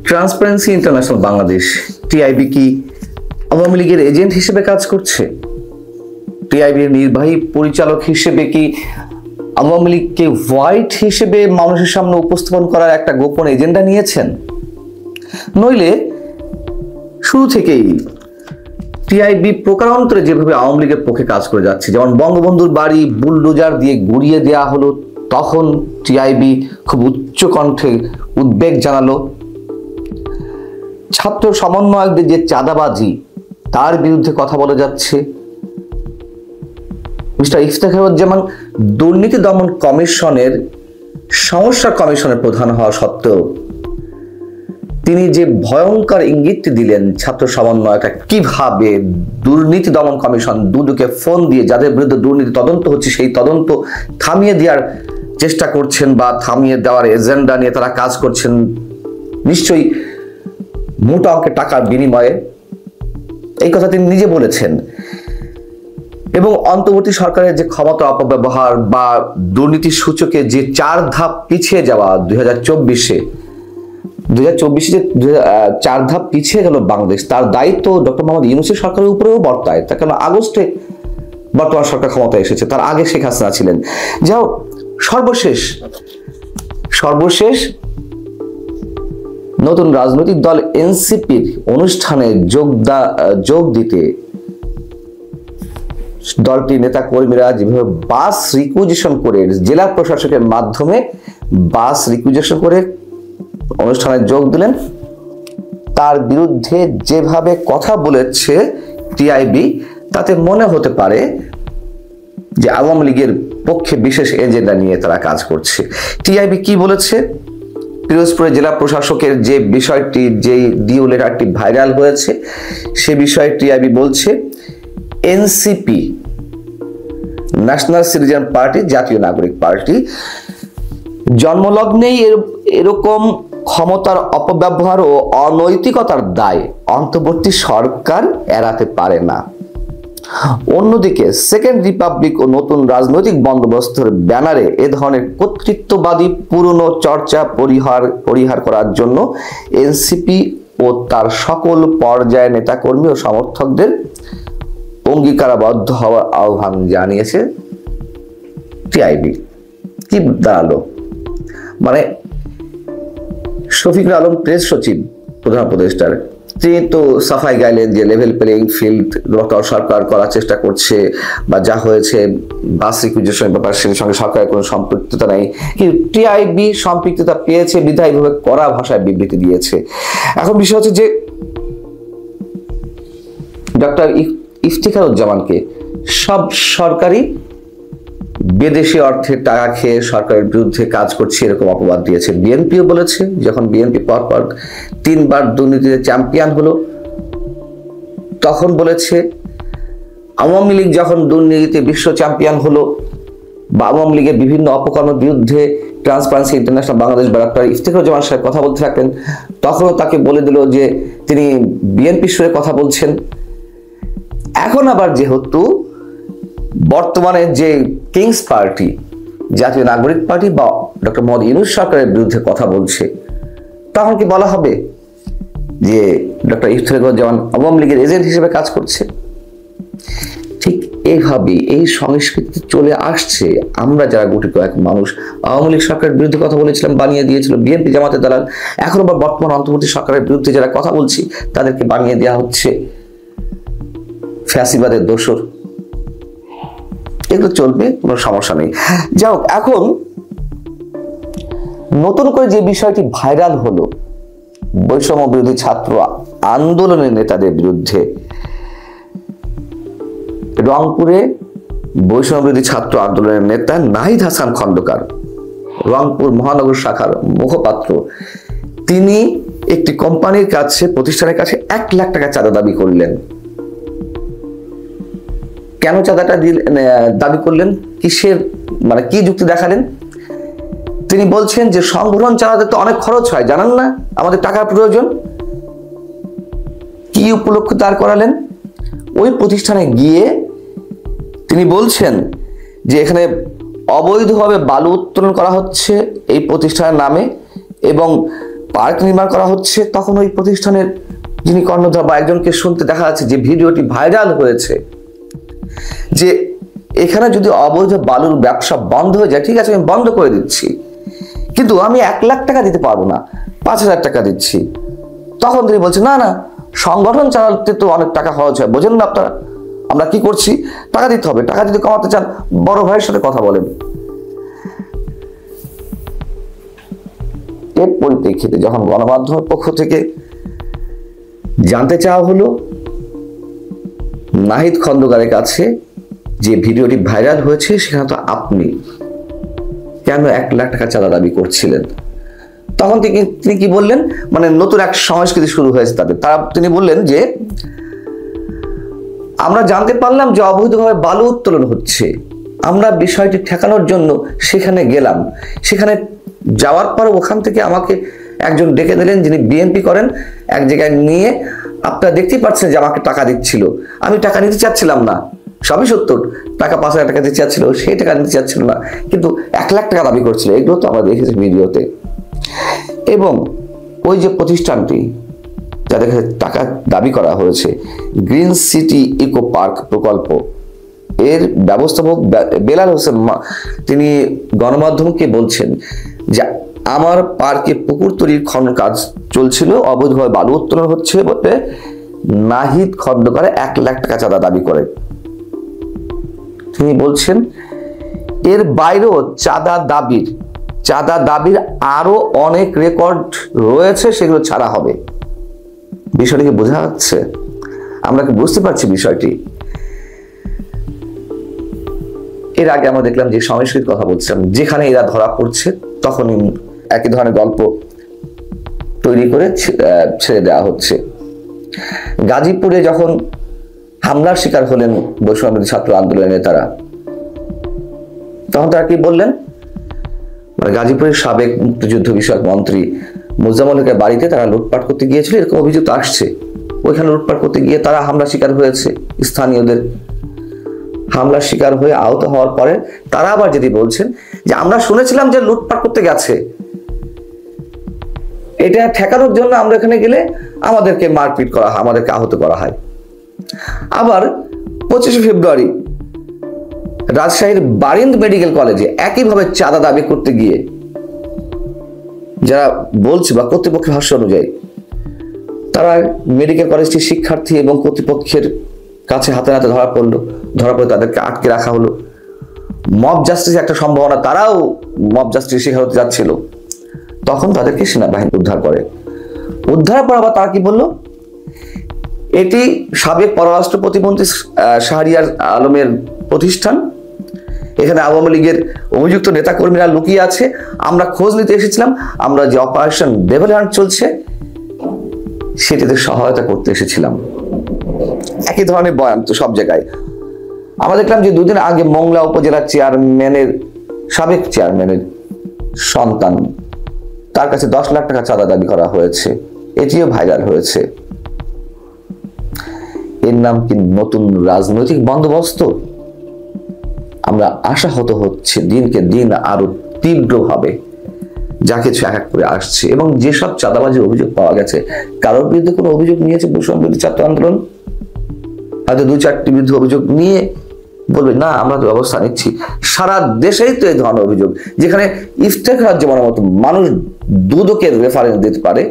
Transparency international Bangladesh TIB কি আওয়ামী লীগের agent হিসেবে কাজ করছে? টিআইবির নির্বাহী পরিচালক হিসেবে কি আওয়ামী লীগকে হোয়াইট হিসেবে মানুষের সামনে উপস্থাপন করার একটা গোপন এজেন্ডা নিয়েছেন? নইলে শুরু থেকেই টিআইবি প্রকারান্তরে যেভাবে আওয়ামী লীগের পক্ষে কাজ করে যাচ্ছে, যেমন বঙ্গবন্ধুর বাড়ি বুলডোজার দিয়ে গুড়িয়ে দেওয়া হলো, তখন টিআইবি খুব উচ্চ কণ্ঠে উদ্বেগ জানালো। ছাত্র সমন্বয়কদের যে চাঁদাবাজি, তার বিরুদ্ধে কথা বলে যাচ্ছে। মিস্টার ইফতেখারুজ্জামান দুর্নীতি দমন কমিশনের সমস্যা কমিশনের প্রধান হওয়া সত্ত্বেও তিনি যে ভয়ঙ্কর ইঙ্গিতটি দিলেন ছাত্র সমন্বয়করা কিভাবে দুর্নীতি দমন কমিশন দুদকে ফোন দিয়ে যাদের বিরুদ্ধে দুর্নীতি তদন্ত হচ্ছে সেই তদন্ত থামিয়ে দেওয়ার চেষ্টা করছেন বা থামিয়ে দেওয়ার এজেন্ডা নিয়ে তারা কাজ করছেন, নিশ্চয়ই মোটা অঙ্কের টাকার বিনিময়ে, এই কথা তিনি নিজে বলেছেন। এবং অন্তর্বর্তী সরকারের যে ক্ষমতা অপব্যবহার বা দুর্নীতি সূচকে যে 4 ধাপ পিছিয়ে যাওয়া 2024-এ যে 4 ধাপ পিছিয়ে গেল বাংলাদেশ, তার দায়িত্ব ডক্টর মোহাম্মদ ইউনূসের সরকারের উপরেও বর্তায়। তার কারণ আগস্টে বর্তমান সরকার ক্ষমতায় এসেছে, তার আগে শেখ হাসিনা ছিলেন। যাও, সর্বশেষ নতুন রাজনৈতিক দল এনসিপির অনুষ্ঠানে যোগ দিতে দলটির নেতা কর্মীরা যেভাবে বাস রিকুইজিশন করে, জেলা প্রশাসকের মাধ্যমে বাস রিকুইজিশন করে অনুষ্ঠানে যোগ দিলেন, তার বিরুদ্ধে যেভাবে কথা বলেছে টিআইবি, তাতে মনে হতে পারে যে আওয়ামী লীগের পক্ষে বিশেষ এজেন্ডা নিয়ে তারা কাজ করছে। টিআইবি কি বলেছে? পিরোজপুরে জেলা প্রশাসকের যে বিষয়টি, যে ডিও লেটারটি ভাইরাল হয়েছে, সে বিষয়ে টিআইবি বলছে এনসিপি, ন্যাশনাল সিটিজেন পার্টি, জাতীয় নাগরিক পার্টি, জন্মলগ্নেই এরকম ক্ষমতার অপব্যবহার ও অনৈতিকতার দায় অন্তর্বর্তী সরকার এড়াতে পারে না। অন্যদিকে সেকেন্ড রিপাবলিক ও নতুন রাজনৈতিক বন্দোবস্তের ব্যানারে এ ধরনের কর্তৃত্ববাদী পুরনো চর্চা পরিহার করার জন্য এনসিপি ও তার সকল পর্যায়ের নেতাকর্মী ও সমর্থকদের অঙ্গীকারাবদ্ধ হওয়ার আহ্বান জানিয়েছে টিআইবি। কি দাঁড়ালো? মানে শফিকুল আলম প্রেস সচিব, প্রধান উপদেষ্টার, তিনি তো সাফাই গাইলেন যে লেভেল প্লেইং ফিল্ড সরকার করার চেষ্টা করছে, বা যা হয়েছে বাস রিকুইজিশনের ব্যাপার, সেই সঙ্গে সরকারের কোনো সম্পৃক্ততা নেই। কিন্তু টিআইবি সম্পৃক্ততা পেয়েছে বিধায় ভাবে কড়া ভাষায় বিবৃতি দিয়েছে। এখন বিষয় হচ্ছে যে ডক্টর ইফতেখারুজ্জামানকে সব সরকারি বিদেশি অর্থের টাকা খেয়ে সরকারের বিরুদ্ধে কাজ করছে এরকম অপবাদ দিয়েছে। বিএনপিও বলেছে, যখন বিএনপি পরপর 3 বার দুর্নীতিতে চ্যাম্পিয়ন হলো, তখন বলেছে। আওয়ামী লীগ যখন দুর্নীতিতে বিশ্ব চ্যাম্পিয়ন হলো, বা আওয়ামী লীগের বিভিন্ন অপকর্মের বিরুদ্ধে ট্রান্সপারেন্সি ইন্টারন্যাশনাল বাংলাদেশ ডক্টর ইফতেখারুজ্জামানের সাথে কথা বলতে থাকলেন, তখনও তাকে বলে দিল যে তিনি বিএনপির সুরে কথা বলছেন। এখন আবার যেহেতু বর্তমানে যে কিংস পার্টি, জাতীয় নাগরিক পার্টি বা ডক্টর মোহাম্মদ ইউনূস সরকারের বিরুদ্ধে কথা বলছে, তখন কি বলা হবে যে ডক্টর ইফতেখারুজ্জামান আওয়ামী লীগের এজেন্ট হিসেবে কাজ করছে? ঠিক এইভাবেই এই সংস্কৃতি চলে আসছে। আমরা যারা গুটি কয়েক মানুষ আওয়ামী লীগ সরকারের বিরুদ্ধে কথা বলেছিলাম, বানিয়ে দিয়েছিল বিএনপি জামাতের দালাল, এখন আবার বর্তমান অন্তর্বর্তী সরকারের বিরুদ্ধে যারা কথা বলছি তাদেরকে বানিয়ে দেওয়া হচ্ছে ফ্যাসিবাদের দোসর। এগুলো চলবে, কোনো সমস্যা নেই। যাই হোক, এখন নতুন করে যে বিষয়টি ভাইরাল হলো, বৈষম্য বিরোধী ছাত্র আন্দোলনের নেতাদের বিরুদ্ধে, রংপুরে বৈষম্য বিরোধী ছাত্র আন্দোলনের নেতা নাহিদ হাসান খন্দকার, রংপুর মহানগর শাখার মুখপাত্র, তিনি একটি কোম্পানির কাছে, প্রতিষ্ঠানের কাছে 1 লাখ টাকা চাঁদা দাবি করলেন। কেন চাঁদাটা দাবি করলেন? কিসের, মানে কি যুক্তি দেখালেন? তিনি বলছেন যে সংগঠন চালাতে তো অনেক খরচ হয়, জানেন না, আমাদের টাকার প্রয়োজন। কি উপলক্ষে দাঁড় করালেন? ওই প্রতিষ্ঠানে গিয়ে তিনি বলছেন যে এখানে অবৈধভাবে বালু উত্তোলন করা হচ্ছে এই প্রতিষ্ঠানের নামে, এবং পার্ক নির্মাণ করা হচ্ছে, তখন ওই প্রতিষ্ঠানের যিনি কর্ণধার বা একজনকে শুনতে দেখা যাচ্ছে যে ভিডিওটি ভাইরাল হয়েছে যে এখানে যদি অবৈধ বালুর ব্যবসা বন্ধ হয়ে যায়, ঠিক আছে আমি বন্ধ করে দিচ্ছি, কিন্তু আমি 1 লাখ টাকা দিতে পারবো না, 5,000 টাকা দিচ্ছি। তখন তিনি বলছেন না না, সংগঠন চালাতে তো অনেক টাকা খরচ হয়, বোঝেন না আপনারা, আমরা কি করছি, টাকা দিতে হবে, টাকা যদি কমাতে চান বড় ভাইয়ের সাথে কথা বলেন। এর পরিপ্রেক্ষিতে যখন গণমাধ্যমের পক্ষ থেকে জানতে চাওয়া হলো নাহিদ খন্দকারের কাছে যে ভিডিওটি ভাইরাল হয়েছে সেখানে তো আপনি কেন 1 লাখ টাকা চাঁদা দাবি করছিলেন, তখন তিনি কি বললেন, মানে নতুন এক সংস্কৃতি শুরু হয়েছে তাদের। তিনি বললেন যে আমরা জানতে পারলাম যে অবৈধভাবে বালু উত্তোলন হচ্ছে, আমরা বিষয়টি ঠেকানোর জন্য সেখানে গেলাম, সেখানে যাওয়ার পর ওখান থেকে আমাকে একজন ডেকে দিলেন যিনি বিএনপি করেন, এক জায়গায় নিয়ে আপনারা দেখতেই পাচ্ছেন যে আমাকে টাকা দিচ্ছিল, আমি টাকা নিতে চাচ্ছিলাম না, সবই সত্য, টাকা 5,000 টাকা দিতে চাচ্ছিল, সেই টাকা নিতে চাচ্ছিল না, কিন্তু 1 লাখ টাকা দাবি করছিল, এগুলো তো আমরা দেখেছি ভিডিওতে। এবং ওই যে প্রতিষ্ঠানটি যাদের কাছে টাকা দাবি করা হয়েছে, গ্রিন সিটি ইকো পার্ক প্রকল্প, এর ব্যবস্থাপক বেলাল হোসেন তিনি গণমাধ্যমকে বলছেন যে আমার পার্কে পুকুর তৈরির খনন কাজ চলছিল, অবৈধভাবে বালু উত্তোলন হচ্ছে বলে নাহিদ খন্দকার 1 লাখ টাকা চাঁদা দাবি করে। তিনি বলছেন এর বাইরেও চাঁদা দাবির আরো অনেক রেকর্ড রয়েছে, সেগুলো ছাড়া হবে। বিষয়টিকে বোঝা যাচ্ছে, আমরা কি বুঝতে পারছি বিষয়টি? এর আগে আমরা দেখলাম যে সংস্কৃতির কথা বলছিলাম, যেখানে এরা ধরা পড়ছে তখনই একই ধরনের গল্প তৈরি করে ছেড়ে দেওয়া হচ্ছে। গাজীপুরে যখন হামলার শিকার হলেন বৈষম্যবিরোধী ছাত্র আন্দোলনের নেতারা, তখন তারা কি বললেন, মানে গাজীপুরের সাবেক মুক্তিযুদ্ধ বিষয়ক মন্ত্রী মোজাম্মেল হকের বাড়িতে তারা লুটপাট করতে গিয়েছিল, এরকম অভিযোগ আসছে। ওইখানে লুটপাট করতে গিয়ে তারা হামলার শিকার হয়েছে, স্থানীয়দের হামলার শিকার হয়ে আহত হওয়ার পরে তারা আবার যদি বলছেন যে আমরা শুনেছিলাম যে লুটপাট করতে গেছে, এটা ঠেকানোর জন্য আমরা এখানে গেলে আমাদেরকে মারপিট করা হয়, আমাদেরকে আহত করা হয়। আবার 25শে ফেব্রুয়ারি রাজশাহীর বারিন্দ মেডিকেল কলেজে একইভাবে চাঁদা দাবি করতে গিয়ে যারা বলছে বা কর্তৃপক্ষের ভাষ্য অনুযায়ী তারা মেডিকেল কলেজটির শিক্ষার্থী এবং কর্তৃপক্ষের কাছে হাতে নাতে ধরা পড়ে তাদেরকে আটকে রাখা হলো। মব জাস্টিস একটা সম্ভাবনা, তারাও মব জাস্টিস শিকার হতে যাচ্ছিল, তখন তাদেরকে সেনাবাহিনী উদ্ধার পর আবার তারা কি বললো, এটি সাবেক পররাষ্ট্র প্রতিমন্ত্রী শাহরিয়ার আলমের প্রতিষ্ঠান, এখানে আওয়ামী লীগের অভিযুক্ত নেতা কর্মীরা লুকিয়ে আছে, আমরা খোঁজ নিতে এসেছিলাম, আমরা যে অপারেশন ডেভিল হান্ট চলছে সেটিতে সহায়তা করতে এসেছিলাম। একই ধরনের বয়ান তো সব জায়গায়। আমরা দেখলাম যে 2 দিন আগে মোংলা উপজেলার সাবেক চেয়ারম্যানের সন্তান, তার কাছে 10 লাখ টাকা চাঁদা দাবি করা হয়েছে, এটিও ভাইরাল হয়েছে। এর নাম কি নতুন রাজনৈতিক বন্দোবস্ত? আমরা আশাহত হচ্ছে দিনকে দিন আরো তীব্রভাবে, যা কিছু এক এক করে আসছে। এবং যেসব চাঁদাবাজির অভিযোগ পাওয়া গেছে, কারোর বিরুদ্ধে কোনো অভিযোগ নিয়েছে বৈষম্যবিরোধী ছাত্র আন্দোলন? হয়তো 2-4টি বিরুদ্ধে অভিযোগ নিয়ে বলবে না আমরা তো ব্যবস্থা নিচ্ছি। সারা দেশেই তো এই ধরনের অভিযোগ, যেখানে ইফতেখার জমানোর মতো মানুষ দুদকের রেফারেন্স দিতে পারে,